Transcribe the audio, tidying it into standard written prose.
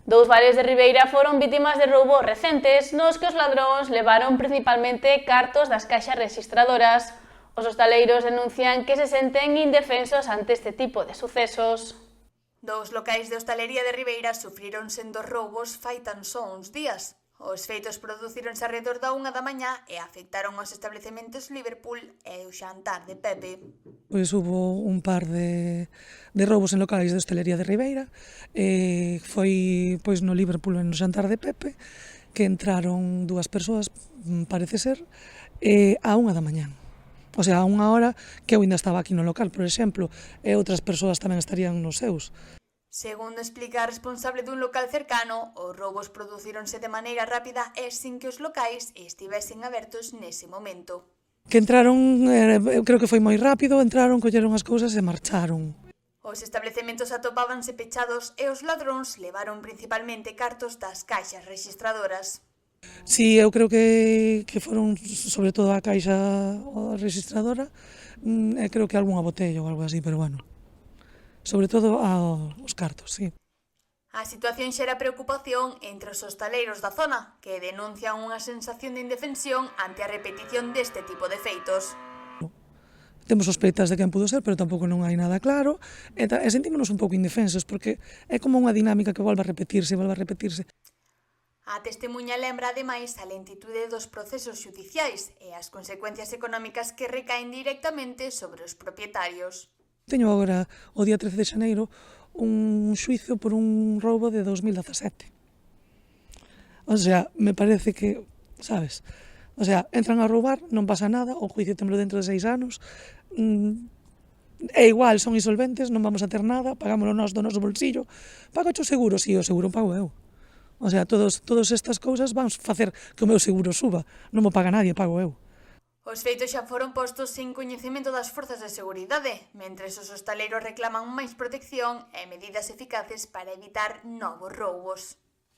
Dous bares de Ribeira foron vítimas de roubos recentes nos que os ladróns levaron principalmente cartos das caixas rexistradoras. Os hostaleiros denuncian que se senten indefensos ante este tipo de sucesos. Dous locais de hostalería de Ribeira sufriron sendos roubos fai tan só uns días. Os feitos producíronse arredor da 1 da mañá e afectaron os establecementos Liverpool e o Xantar de Pepe. Pois hubo un par de roubos en locais de hostelería de Ribeira, foi pois no Liverpool e no Xantar de Pepe, que entraron dúas persoas, parece ser, á 1 da mañá. O sea, a unha hora que eu ainda estaba aquí no local, por exemplo, e outras persoas tamén estarían nos seus. Segundo explica a responsable dun local cercano, os roubos producíronse de maneira rápida e sin que os locais estivesen abertos nese momento. Que entraron, eu creo que foi moi rápido, entraron, colleron as cousas e marcharon. Os establecementos atopábanse pechados e os ladróns levaron principalmente cartos das caixas rexistradoras. Si, eu creo que foron sobre todo a caixa registradora, e creo que algunha botella ou algo así, pero bueno, sobre todo aos cartos, sí. A situación xera preocupación entre os hostaleiros da zona, que denuncian unha sensación de indefensión ante a repetición deste tipo de feitos. Temos sospeitas de quen pudo ser, pero tampouco non hai nada claro, e sentímonos un pouco indefensos, porque é como unha dinámica que volve a repetirse. A testemunha lembra ademais a lentitude dos procesos xudiciais e as consecuencias económicas que recaen directamente sobre os propietarios. Teño agora, o día 13 de xaneiro, un xuizo por un roubo de 2017. O sea, me parece que, sabes, o sea, entran a roubar, non pasa nada, o juicio temblo dentro de 6 anos, é igual, son insolventes, non vamos a ter nada, pagámoslo nós do noso bolsillo, pago o seguro, si, o seguro pago eu. O sea, todas estas cousas van facer que o meu seguro suba, non mo paga nadie, pago eu. Os feitos xa foron postos sin coñecemento das forzas de seguridade, mentres os hostaleiros reclaman máis protección e medidas eficaces para evitar novos roubos.